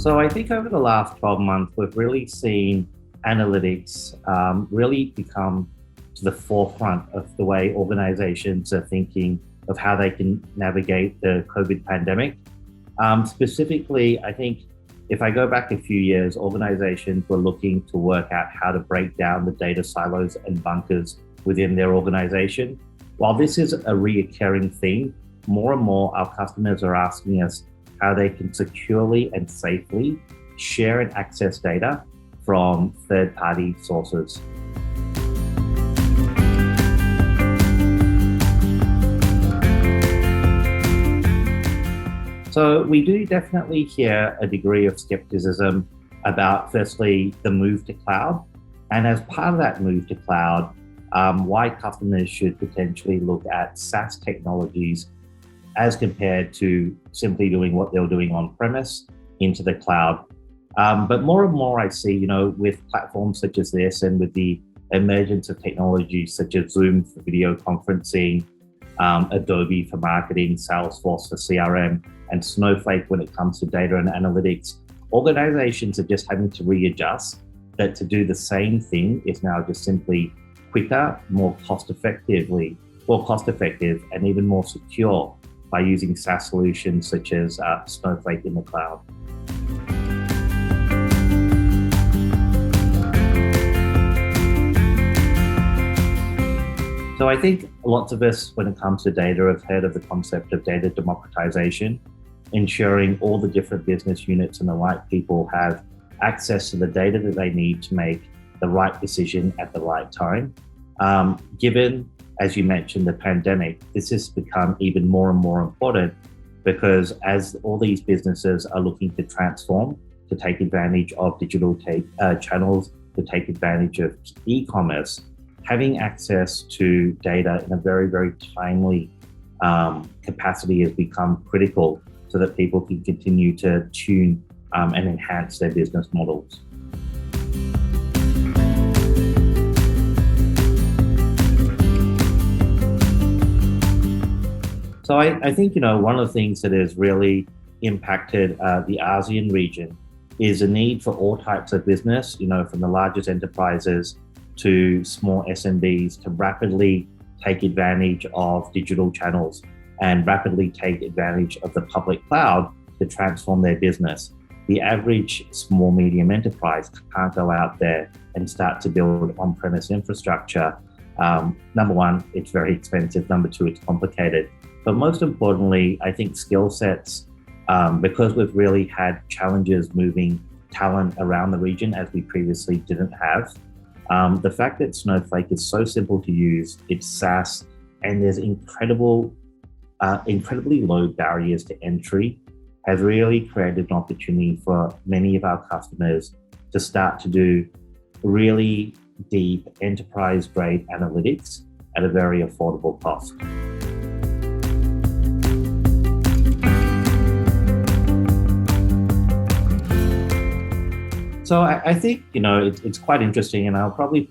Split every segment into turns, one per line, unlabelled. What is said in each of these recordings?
So I think over the last 12 months, we've really seen analytics really become to the forefront of the way organizations are thinking of how they can navigate the COVID pandemic. Specifically, I think if I go back a few years, organizations were looking to work out how to break down the data silos and bunkers within their organization. While this is a recurring theme, more and more our customers are asking us how they can securely and safely share and access data from third-party sources. So we do definitely hear a degree of skepticism about, firstly, the move to cloud. And as part of that move to cloud, why customers should potentially look at SaaS technologies as compared to simply doing what they're doing on premise into the cloud. But more and more I see, with platforms such as this and with the emergence of technologies such as Zoom for video conferencing, Adobe for marketing, Salesforce for CRM, and Snowflake when it comes to data and analytics, organizations are just having to readjust that to do the same thing is now just simply quicker, more cost-effective, and even more secure by using SaaS solutions such as Snowflake in the cloud. So I think lots of us, when it comes to data, have heard of the concept of data democratization, ensuring all the different business units and the right people have access to the data that they need to make the right decision at the right time. Given, as you mentioned, the pandemic, this has become even more and more important because as all these businesses are looking to transform, to take advantage of digital channels, to take advantage of e-commerce, having access to data in a very, very timely capacity has become critical so that people can continue to tune and enhance their business models. So I think, one of the things that has really impacted the ASEAN region is a need for all types of business, from the largest enterprises to small SMBs to rapidly take advantage of digital channels and rapidly take advantage of the public cloud to transform their business. The average small, medium enterprise can't go out there and start to build on-premise infrastructure. Number one, it's very expensive. Number two, it's complicated. But most importantly, I think skill sets, because we've really had challenges moving talent around the region as we previously didn't have. The fact that Snowflake is so simple to use, it's SaaS, and there's incredibly low barriers to entry has really created an opportunity for many of our customers to start to do really deep enterprise-grade analytics at a very affordable cost. So I think, it's quite interesting, and I'll probably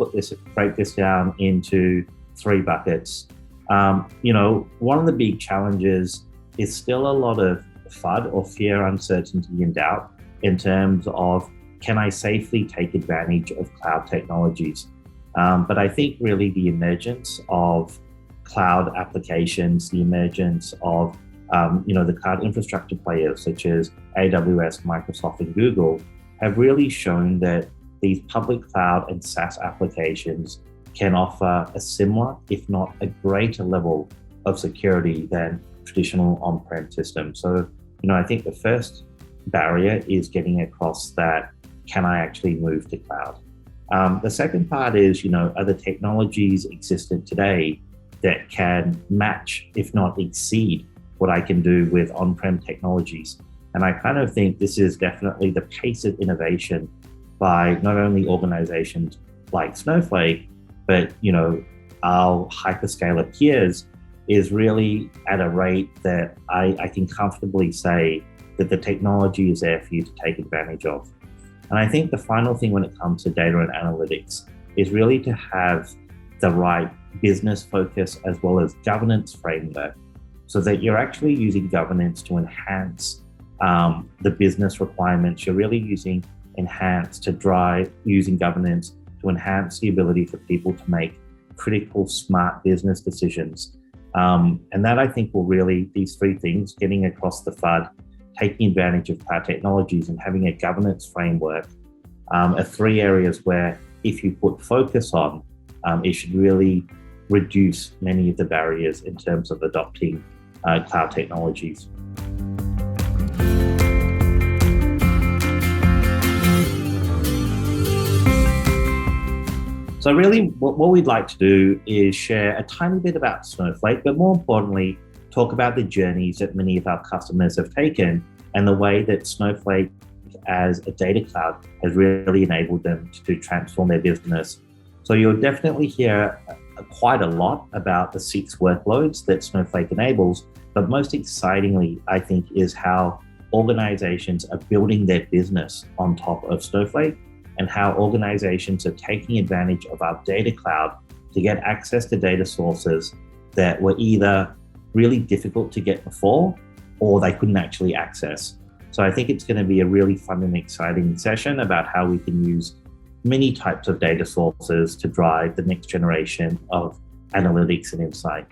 break this down into three buckets. One of the big challenges is still a lot of FUD or fear, uncertainty, and doubt in terms of, can I safely take advantage of cloud technologies? But I think really the emergence of cloud applications, the emergence of, the cloud infrastructure players such as AWS, Microsoft, and Google have really shown that these public cloud and SaaS applications can offer a similar, if not a greater level of security than traditional on-prem systems. So, I think the first barrier is getting across that, can I actually move to cloud? The second part is, are the technologies existent today that can match, if not exceed, what I can do with on-prem technologies? And I kind of think this is definitely the pace of innovation by not only organizations like Snowflake, but our hyperscaler peers is really at a rate that I can comfortably say that the technology is there for you to take advantage of. And I think the final thing when it comes to data and analytics is really to have the right business focus as well as governance framework so that you're actually using governance to enhance the business requirements. You're really using using governance to enhance the ability for people to make critical, smart business decisions. And that I think will really, these three things, getting across the FUD, taking advantage of cloud technologies and having a governance framework, are three areas where if you put focus on, it should really reduce many of the barriers in terms of adopting cloud technologies. So really what we'd like to do is share a tiny bit about Snowflake, but more importantly, talk about the journeys that many of our customers have taken and the way that Snowflake as a data cloud has really enabled them to transform their business. So you'll definitely hear quite a lot about the 6 workloads that Snowflake enables, but most excitingly, I think, is how organizations are building their business on top of Snowflake, and how organizations are taking advantage of our data cloud to get access to data sources that were either really difficult to get before or they couldn't actually access. So I think it's going to be a really fun and exciting session about how we can use many types of data sources to drive the next generation of analytics and insight.